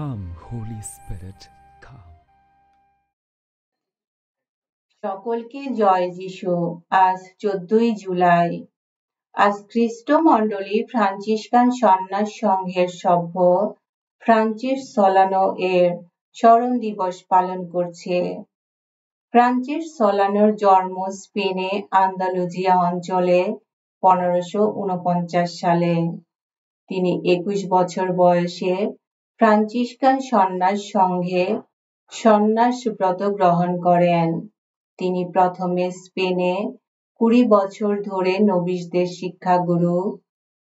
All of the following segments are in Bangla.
Come, Holy Spirit, come. সকলকে জয় যিশু। আজ 14ই জুলাই। আজ খ্রিস্টমণ্ডলী ফ্রান্সিসকান সন্ন্যাস সংঘের সভ্য ফ্রান্সিস সোলানো এর স্মরণ দিবস পালন করছে। ফ্রান্সিস সোলানোর জন্ম স্পেনে আন্দালুজিয়া অঞ্চলে 1549 সালে। তিনি 21 বছর বয়সে ফ্রান্সিসকান সন্ন্যাস সংঘে সন্ন্যাস ব্রত গ্রহণ করেন। তিনি প্রথমে স্পেনে 20 বছর ধরে নবিশদের শিক্ষাগুরু,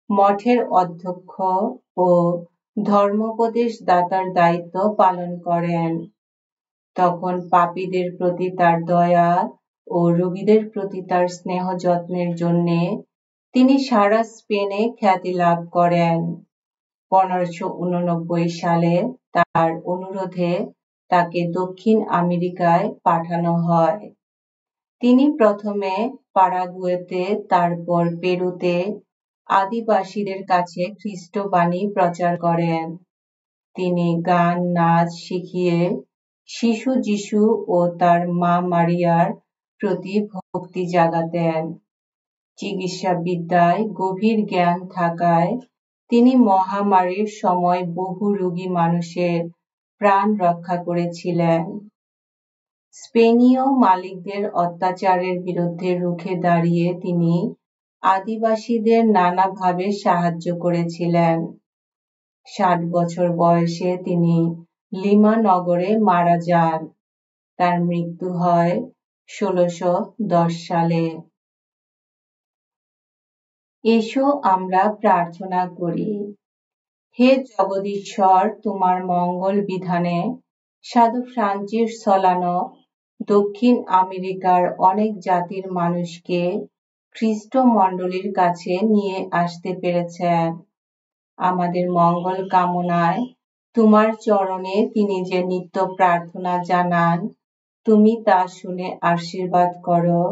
মঠের অধ্যক্ষ ও ধর্মোপদেশ দাতার দায়িত্ব পালন করেন। তখন পাপীদের প্রতি তার দয়া ও রোগীদের প্রতি তার স্নেহ যত্নের জন্যে তিনি সারা স্পেনে খ্যাতি লাভ করেন। 1589 সালে তার অনুরোধে তাকে দক্ষিণ আমেরিকায় পাঠানো হয়। তিনি প্রথমে পারাগুয়েতে, তারপর পেরুতে আদিবাসীদের কাছে খ্রিস্টবাণী প্রচার করেন। তিনি গান নাচ শিখিয়ে শিশু যিশু ও তার মা মারিয়ার প্রতি ভক্তি জাগাতেন। চিকিৎসাবিদ্যায় গভীর জ্ঞান থাকায় তিনি মহামারীর সময় বহু রোগী মানুষের প্রাণ রক্ষা করেছিলেন। স্পেনীয় মালিকদের অত্যাচারের বিরুদ্ধে রুখে দাঁড়িয়ে তিনি আদিবাসীদের নানাভাবে সাহায্য করেছিলেন। 60 বছর বয়সে তিনি লিমা নগরে মারা যান। তার মৃত্যু হয় 1610 সালে। এসো আমরা প্রার্থনা করি। হে জগদীশ্বর, তোমার মঙ্গল বিধানে সাধু ফ্রান্সিস সোলানো দক্ষিণ আমেরিকার অনেক জাতির মানুষকে খ্রিস্টমণ্ডলীর কাছে নিয়ে আসতে পেরেছেন। আমাদের মঙ্গল কামনায় তোমার চরণে তিনি যে নিত্য প্রার্থনা জানান, তুমি তা শুনে আশীর্বাদ করো।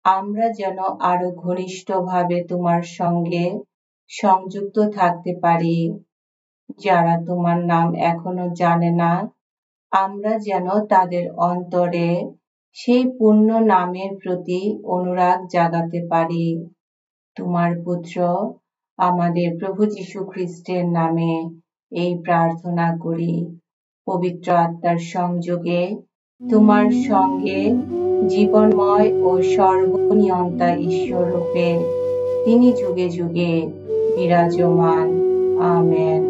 আমরা যেন আরো ঘনিষ্ঠভাবে তোমার সঙ্গে সংযুক্ত থাকতে পারি। যারা তোমার নাম এখনো জানে না, আমরা যেন তাদের অন্তরে সেই পূর্ণ নামের প্রতি অনুরাগ জাগাতে পারি। তোমার পুত্র আমাদের প্রভু যীশু খ্রিস্টের নামে এই প্রার্থনা করি। পবিত্র আত্মার সংযোগে তোমার সঙ্গে জীবনময় ও সর্বনিয়ন্তা ঈশ্বর রূপে তিনি যুগে যুগে বিরাজমান। আমেন।